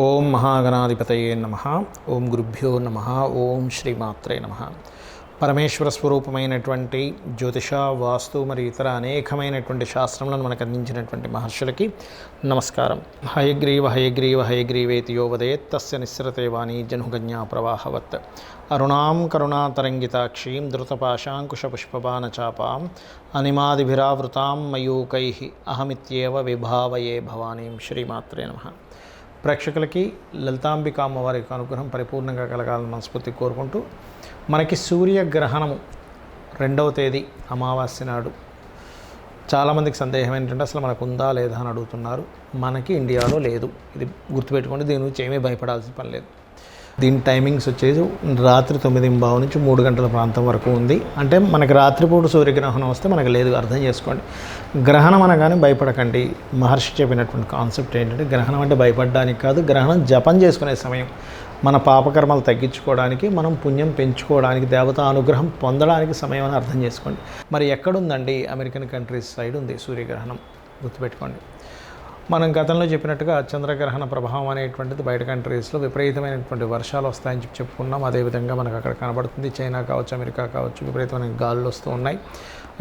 ఓం మహాగణాధిపతయే నమః. ఓం గురుభ్యో నమః. ఓం శ్రీమాత్రే నమః. పరమేశ్వర స్వరూపమైనటువంటి జ్యోతిష, వాస్తు మరియు ఇతర అనేకమైనటువంటి శాస్త్రములను మనకు అందించినటువంటి మహర్షులకి నమస్కారం. హయగ్రీవ హయగ్రీవ హయగ్రీవేతి యో వదేత్ తస్య నిస్సరతే వాణి జనుగన్యా ప్రవాహవత్. అరుణాం కరుణాతరంగితాక్షీం ధృతపాశాంకుశపుష్పబాణచాపాం అనిమాదిభిరావృతాం మయూకైః అహమిత్యేవ విభావయే భవానీం. శ్రీమాత్రే నమః. ప్రేక్షకులకి లలితాంబిక అమ్మవారి అనుగ్రహం పరిపూర్ణంగా కలగాలని మనస్ఫూర్తి కోరుకుంటూ, మనకి సూర్యగ్రహణము 2వ తేదీ అమావాస్య నాడు. చాలామందికి సందేహం ఏంటంటే అసలు మనకు ఉందా లేదా అని అడుగుతున్నారు. మనకి ఇండియాలో లేదు, ఇది గుర్తుపెట్టుకోండి. దీని గురించి ఏమీ భయపడాల్సిన పని లేదు. దీని టైమింగ్స్ వచ్చేసి రాత్రి 9:15 నుంచి 3 గంటల ప్రాంతం వరకు ఉంది. అంటే మనకి రాత్రిపూట సూర్యగ్రహణం వస్తే మనకు లేదు, అర్థం చేసుకోండి. గ్రహణం అనగానే భయపడకండి. మహర్షి చెప్పినటువంటి కాన్సెప్ట్ ఏంటంటే, గ్రహణం అంటే భయపడడానికి కాదు, గ్రహణం జపం చేసుకునే సమయం. మన పాపకర్మలు తగ్గించుకోవడానికి, మనం పుణ్యం పెంచుకోవడానికి, దేవతా అనుగ్రహం పొందడానికి సమయం అని అర్థం చేసుకోండి. మరి ఎక్కడుందండి? అమెరికన్ కంట్రీస్ సైడ్ ఉంది సూర్యగ్రహణం, గుర్తుపెట్టుకోండి. మనం గతంలో చెప్పినట్టుగా చంద్రగ్రహణ ప్రభావం అనేటువంటిది బయట కంట్రీస్లో విపరీతమైనటువంటి వర్షాలు వస్తాయని చెప్పుకున్నాం. అదేవిధంగా మనకు అక్కడ కనబడుతుంది. చైనా కావచ్చు, అమెరికా కావచ్చు, విపరీతమైన గాలులు వస్తూ ఉన్నాయి.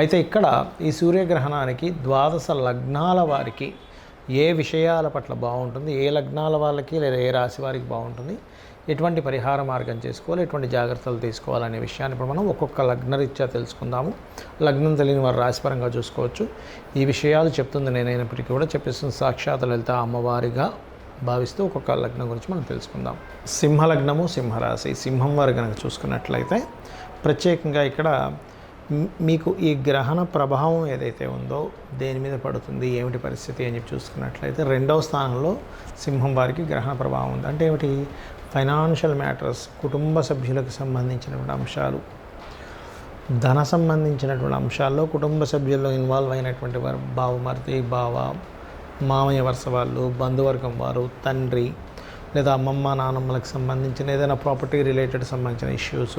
అయితే ఇక్కడ ఈ సూర్యగ్రహణానికి 12 లగ్నాల వారికి ఏ విషయాల పట్ల బాగుంటుంది, ఏ లగ్నాల వాళ్ళకి లేదా ఏ రాశి వారికి బాగుంటుంది, ఎటువంటి పరిహార మార్గం చేసుకోవాలి, ఎటువంటి జాగ్రత్తలు తీసుకోవాలనే విషయాన్ని ఇప్పుడు మనం ఒక్కొక్క లగ్నరీత్యా తెలుసుకుందాము. లగ్నం తెలియని వారు రాశిపరంగా చూసుకోవచ్చు. ఈ విషయాలు చెప్తుంది నేనైనప్పటికీ కూడా చెప్పిస్తుంది సాక్షాత్ లలిత అమ్మవారిగా భావిస్తూ ఒక్కొక్క లగ్నం గురించి మనం తెలుసుకుందాం. సింహలగ్నము, సింహరాశి. సింహం వారు కనుక చూసుకున్నట్లయితే ప్రత్యేకంగా ఇక్కడ మీకు ఈ గ్రహణ ప్రభావం ఏదైతే ఉందో దేని మీద పడుతుంది, ఏమిటి పరిస్థితి అని చెప్పి చూసుకున్నట్లయితే 2వ స్థానంలో సింహం వారికి గ్రహణ ప్రభావం ఉంది. అంటే ఏమిటి? ఫైనాన్షియల్ మ్యాటర్స్, కుటుంబ సభ్యులకు సంబంధించినటువంటి అంశాలు, ధన సంబంధించినటువంటి అంశాల్లో కుటుంబ సభ్యుల్లో ఇన్వాల్వ్ అయినటువంటి వారు, బావమరిది, మామయ్య వరుస వాళ్ళు, బంధువర్గం వారు, తండ్రి లేదా అమ్మమ్మ నాన్నమ్మలకు సంబంధించిన ఏదైనా ప్రాపర్టీ రిలేటెడ్ సంబంధించిన ఇష్యూస్,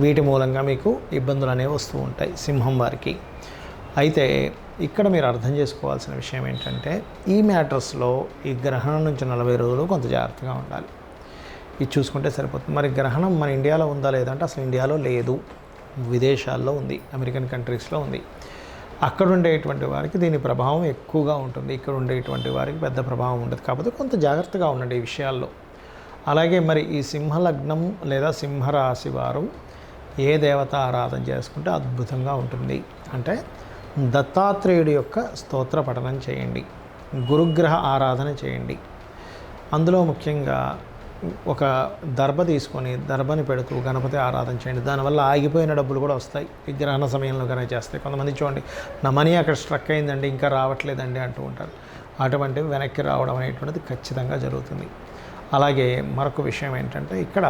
వీటి మూలంగా మీకు ఇబ్బందులు అనేవి వస్తూ ఉంటాయి సింహం వారికి. అయితే ఇక్కడ మీరు అర్థం చేసుకోవాల్సిన విషయం ఏంటంటే, ఈ మ్యాటర్స్లో ఈ గ్రహణం నుంచి 40 రోజులు కొంత జాగ్రత్తగా ఉండాలి. ఇది చూసుకుంటే సరిపోతుంది. మరి గ్రహణం మన ఇండియాలో ఉందా లేదంటే అసలు ఇండియాలో లేదు, విదేశాల్లో ఉంది, అమెరికన్ కంట్రీస్లో ఉంది. అక్కడ ఉండేటువంటి వారికి దీని ప్రభావం ఎక్కువగా ఉంటుంది, ఇక్కడ ఉండేటువంటి వారికి పెద్ద ప్రభావం ఉండదు. కాకపోతే కొంత జాగ్రత్తగా ఉండండి ఈ విషయాల్లో. అలాగే మరి ఈ సింహలగ్నం లేదా సింహరాశి వారు ఏ దేవత ఆరాధన చేసుకుంటే అద్భుతంగా ఉంటుంది అంటే, దత్తాత్రేయుడి యొక్క స్తోత్ర పఠనం చేయండి, గురుగ్రహ ఆరాధన చేయండి. అందులో ముఖ్యంగా ఒక దర్భ తీసుకొని దర్భని పెడుతూ గణపతి ఆరాధన చేయండి. దానివల్ల ఆగిపోయిన డబ్బులు కూడా వస్తాయి ఈ గ్రహణ సమయంలో కనుక చేస్తాయి. కొంతమంది చూడండి, నా మనీ అక్కడ స్ట్రక్ అయిందండి, ఇంకా రావట్లేదండి అంటూ ఉంటారు. అటువంటివి వెనక్కి రావడం అనేటువంటిది ఖచ్చితంగా జరుగుతుంది. అలాగే మరొక విషయం ఏంటంటే, ఇక్కడ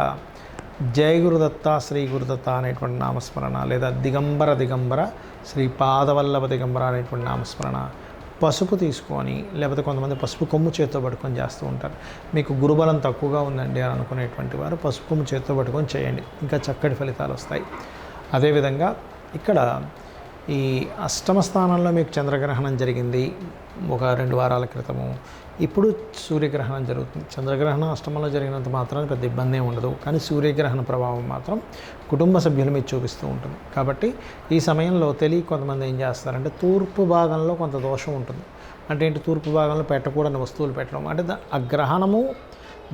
జయ గురుదత్త, శ్రీ గురుదత్త అనేటువంటి నామస్మరణ, లేదా దిగంబర శ్రీ పాదవల్లభ దిగంబర అనేటువంటి నామస్మరణ, పసుపు తీసుకొని, లేకపోతే కొంతమంది పసుపు కొమ్ము చేత్తో పట్టుకొని చేస్తూ ఉంటారు. మీకు గురుబలం తక్కువగా ఉందండి అని అనుకునేటువంటి వారు పసుపు కొమ్ము చేత్తో పట్టుకొని చేయండి, ఇంకా చక్కటి ఫలితాలు వస్తాయి. అదేవిధంగా ఇక్కడ ఈ అష్టమ స్థానంలో మీకు చంద్రగ్రహణం జరిగింది ఒక 2 వారాల క్రితము. ఇప్పుడు సూర్యగ్రహణం జరుగుతుంది. చంద్రగ్రహణం అష్టమంలో జరిగినంత మాత్రాన పెద్ద ఇబ్బంది ఉండదు, కానీ సూర్యగ్రహణ ప్రభావం మాత్రం కుటుంబ సభ్యుల మీద చూపిస్తూ ఉంటుంది. కాబట్టి ఈ సమయంలో కొంతమంది ఏం చేస్తారంటే, తూర్పు భాగంలో కొంత దోషం ఉంటుంది. అంటే ఏంటి? తూర్పు భాగంలో పెట్టకూడని వస్తువులు పెట్టడం, అంటే ఆ గ్రహణము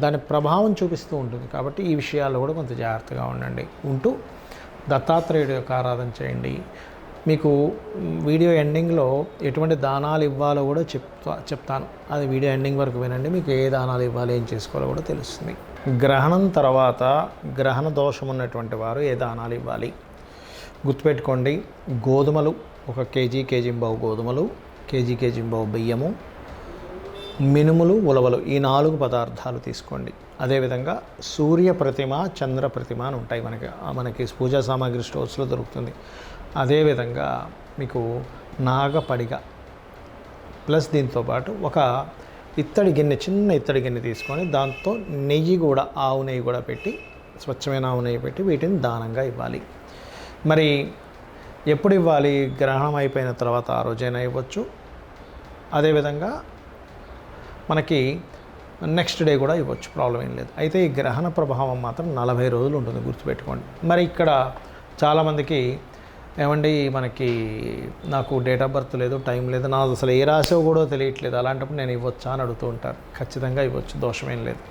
దాని ప్రభావం చూపిస్తూ ఉంటుంది. కాబట్టి ఈ విషయాల్లో కూడా కొంత జాగ్రత్తగా ఉంటూ దత్తాత్రేయుడి యొక్క ఆరాధన చేయండి. మీకు వీడియో ఎండింగ్లో ఎటువంటి దానాలు ఇవ్వాలో కూడా చెప్తాను. అది వీడియో ఎండింగ్ వరకు వినండి, మీకు ఏ దానాలు ఇవ్వాలి, ఏం చేసుకోవాలో కూడా తెలుస్తుంది. గ్రహణం తర్వాత గ్రహణ దోషం ఉన్నటువంటి వారు ఏ దానాలు ఇవ్వాలి గుర్తుపెట్టుకోండి. గోధుమలు 1 కేజీ, కేజీంబావు గోధుమలు, కేజీంబావు బియ్యము, మినుములు, ఉలవలు, ఈ 4 పదార్థాలు తీసుకోండి. అదేవిధంగా సూర్య ప్రతిమ, చంద్ర ప్రతిమ అని ఉంటాయి మనకి పూజా సామాగ్రి స్టోర్స్లో దొరుకుతుంది. అదేవిధంగా మీకు నాగపడిగ ప్లస్ దీంతోపాటు ఒక ఇత్తడి గిన్నె, చిన్న ఇత్తడి గిన్నె తీసుకొని దాంతో నెయ్యి కూడా, ఆవు నెయ్యి కూడా పెట్టి, స్వచ్ఛమైన ఆవు నెయ్యి పెట్టి వీటిని దానంగా ఇవ్వాలి. మరి ఎప్పుడు ఇవ్వాలి? గ్రహణం అయిపోయిన తర్వాత ఆ రోజైనా ఇవ్వచ్చు. అదేవిధంగా మనకి నెక్స్ట్ డే కూడా ఇవ్వచ్చు, ప్రాబ్లం ఏం లేదు. అయితే ఈ గ్రహణ ప్రభావం మాత్రం 40 రోజులు ఉంటుంది, గుర్తుపెట్టుకోండి. మరి ఇక్కడ చాలామందికి ఏమండి మనకి నాకు డేట్ ఆఫ్ బర్త్ లేదు, టైం లేదు, నాకు అసలు ఏ రాశో కూడా తెలియట్లేదు, అలాంటప్పుడు నేను ఇవ్వచ్చా అని అడుగుతూ ఉంటారు. ఖచ్చితంగా ఇవ్వచ్చు, దోషమేం లేదు.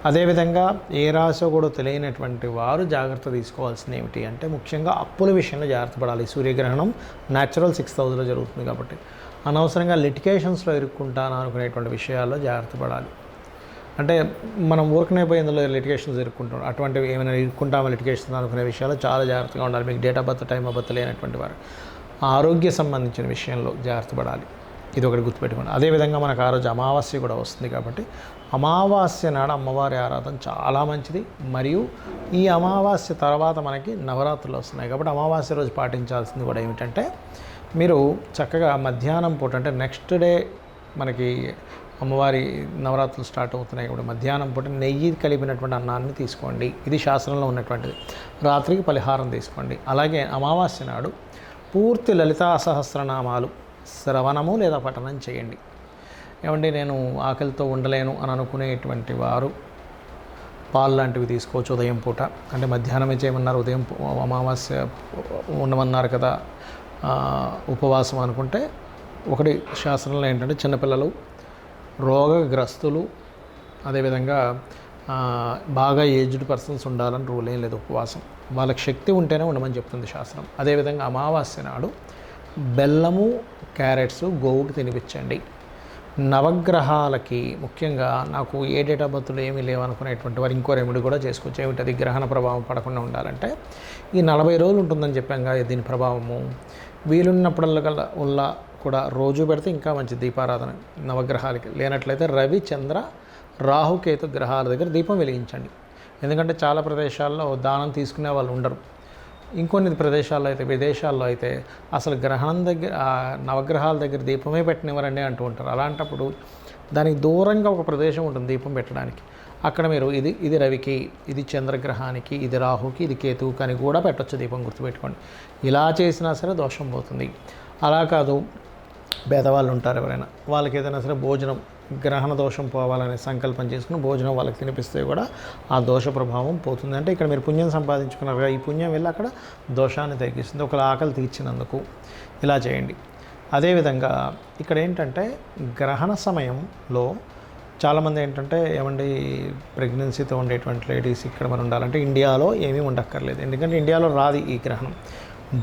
అదేవిధంగా ఏ రాశో కూడా తెలియనటువంటి వారు జాగ్రత్త తీసుకోవాల్సింది ఏమిటి అంటే, ముఖ్యంగా అప్పుల విషయంలో జాగ్రత్త పడాలి. సూర్యగ్రహణం న్యాచురల్ 6th హౌస్లో జరుగుతుంది కాబట్టి అనవసరంగా లిటిగేషన్స్లో ఇరుక్కుంటాను అనుకునేటువంటి విషయాల్లో జాగ్రత్త పడాలి. అంటే మనం ఊరికనే పోయి ఇందులో లిటిగేషన్స్ ఇరుక్కుంటాం, అటువంటివి ఏమైనా ఇరుక్కుంటామో లిటిగేషన్స్ అనుకునే విషయాల్లో చాలా జాగ్రత్తగా ఉండాలి. మీకు date of birth, time of birth లేనటువంటి వారు ఆరోగ్య సంబంధించిన విషయంలో జాగ్రత్త పడాలి. ఇది ఒకటి గుర్తుపెట్టుకోండి. అదేవిధంగా మనకు ఆ రోజు అమావాస్య కూడా వస్తుంది కాబట్టి అమావాస్య నాడు అమ్మవారి ఆరాధన చాలా మంచిది. మరియు ఈ అమావాస్య తర్వాత మనకి నవరాత్రులు వస్తున్నాయి కాబట్టి అమావాస్య రోజు పాటించాల్సింది కూడా ఏమిటంటే, మీరు చక్కగా మధ్యాహ్నం పూట అంటే నెక్స్ట్ డే మనకి అమ్మవారి నవరాత్రులు స్టార్ట్ అవుతున్నాయి కాబట్టి మధ్యాహ్నం పూట నెయ్యి కలిపినటువంటి అన్నాన్ని తీసుకోండి. ఇది శాస్త్రంలో ఉన్నటువంటిది. రాత్రికి పలహారం తీసుకోండి. అలాగే అమావాస్య నాడు పూర్తి లలితా సహస్రనామాలు శ్రవణము లేదా పఠనం చేయండి. ఏమండి నేను ఆకలితో ఉండలేను అని అనుకునేటువంటి వారు పాలు లాంటివి తీసుకోవచ్చు ఉదయం పూట. అంటే మధ్యాహ్నమే చేయమన్నారు, ఉదయం అమావాస్య ఉండమన్నారు కదా, ఉపవాసం అనుకుంటే ఒకటి శాస్త్రంలో ఏంటంటే చిన్నపిల్లలు, రోగగ్రస్తులు, అదేవిధంగా బాగా ఏజ్డ్ పర్సన్స్ ఉండాలని రూల్ ఏం లేదు. ఉపవాసం వాళ్ళకి శక్తి ఉంటేనే ఉండమని చెప్తుంది శాస్త్రం. అదేవిధంగా అమావాస్య నాడు బెల్లము, క్యారెట్స్ గోవుకి తినిపించండి. నవగ్రహాలకి ముఖ్యంగా నాకు ఏ డేట్ ఆఫ్ బర్త్లో ఏమీ లేవనుకునేటువంటి వారు ఇంకో రెమెడీ కూడా చేసుకోవచ్చు. ఏమిటది? గ్రహణ ప్రభావం పడకుండా ఉండాలంటే ఈ 40 రోజులు ఉంటుందని చెప్పాం కదా దీని ప్రభావము, వీలున్నప్పుడల్లా కూడా రోజు పెడితే ఇంకా మంచి దీపారాధన నవగ్రహాలకి. లేనట్లయితే రవి, చంద్ర, రాహుకేతు గ్రహాల దగ్గర దీపం వెలిగించండి. ఎందుకంటే చాలా ప్రదేశాల్లో దానం తీసుకునే వాళ్ళు ఉండరు. ఇంకొన్ని ప్రదేశాల్లో అయితే, విదేశాల్లో అయితే అసలు గ్రహణం దగ్గర నవగ్రహాల దగ్గర దీపమే పెట్టనివ్వరండి అంటూ ఉంటారు. అలాంటప్పుడు దానికి దూరంగా ఒక ప్రదేశం ఉంటుంది దీపం పెట్టడానికి. అక్కడ మీరు ఇది రవికి, ఇది చంద్రగ్రహానికి, ఇది రాహుకి, ఇది కేతువుకి అని కూడా పెట్టవచ్చు దీపం, గుర్తుపెట్టుకోండి. ఇలా చేసినా సరే దోషం పోతుంది. అలా కాదు, పేదవాళ్ళు ఉంటారు ఎవరైనా, వాళ్ళకి ఏదైనా సరే భోజనం, గ్రహణ దోషం పోవాలనే సంకల్పం చేసుకుని భోజనం వాళ్ళకి తినిపిస్తే కూడా ఆ దోష ప్రభావం పోతుంది. అంటే ఇక్కడ మీరు పుణ్యం సంపాదించుకున్నారు, ఈ పుణ్యం వెళ్ళి అక్కడ దోషాన్ని తగ్గిస్తుంది. ఒకళ్ళ ఆకలి తీర్చినందుకు ఇలా చేయండి. అదేవిధంగా ఇక్కడ ఏంటంటే గ్రహణ సమయంలో చాలామంది ఏంటంటే, ఏమండి ప్రెగ్నెన్సీతో ఉండేటువంటి లేడీస్ ఇక్కడ మనం ఉండాలంటే ఇండియాలో ఏమీ ఉండక్కర్లేదు. ఎందుకంటే ఇండియాలో రాదు ఈ గ్రహణం.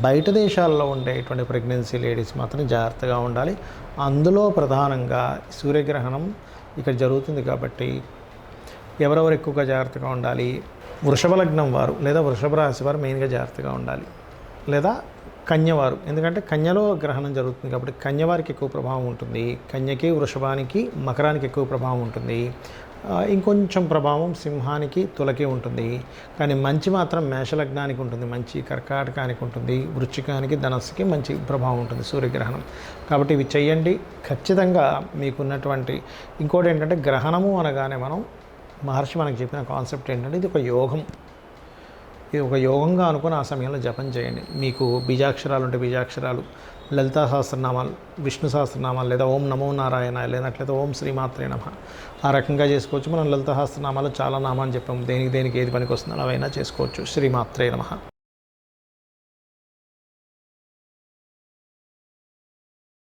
బయట దేశాల్లో ఉండేటువంటి ప్రెగ్నెన్సీ లేడీస్ మాత్రం జాగ్రత్తగా ఉండాలి. అందులో ప్రధానంగా సూర్యగ్రహణం ఇక్కడ జరుగుతుంది కాబట్టి ఎవరెవరు ఎక్కువగా జాగ్రత్తగా ఉండాలి? వృషభ లగ్నం వారు లేదా వృషభ రాశి వారు మెయిన్గా జాగ్రత్తగా ఉండాలి, లేదా కన్యవారు. ఎందుకంటే కన్యలో గ్రహణం జరుగుతుంది కాబట్టి కన్యవారికి ఎక్కువ ప్రభావం ఉంటుంది. కన్యకి, వృషభానికి, మకరానికి ఎక్కువ ప్రభావం ఉంటుంది. ఇంకొంచెం ప్రభావం సింహానికి, తులకి ఉంటుంది. కానీ మంచి మాత్రం మేషలగ్నానికి ఉంటుంది, మంచి కర్కాటకానికి ఉంటుంది, వృశ్చికానికి, ధనస్సుకి మంచి ప్రభావం ఉంటుంది సూర్యగ్రహణం. కాబట్టి ఇవి చెయ్యండి ఖచ్చితంగా. మీకున్నటువంటి ఇంకోటి ఏంటంటే, గ్రహణము అనగానే మహర్షి మనకు చెప్పిన కాన్సెప్ట్ ఏంటంటే, ఇది ఒక యోగం. ఇది ఒక యోగంగా అనుకుని ఆ సమయంలో జపం చేయండి. మీకు బీజాక్షరాలు ఉంటే బీజాక్షరాలు, లలితా సహస్రనామాలు, విష్ణు సహస్రనామాలు, లేదా ఓం నమో నారాయణ, లేనట్లయితే ఓం శ్రీమాత్రే నమః, ఆ రకంగా చేసుకోవచ్చు. మనం లలితా సహస్రనామాలు చాలా నామాన్ని చెప్పాము, దేనికి ఏది పనికి వస్తుందో అవైనా చేసుకోవచ్చు. శ్రీమాత్రే నమః.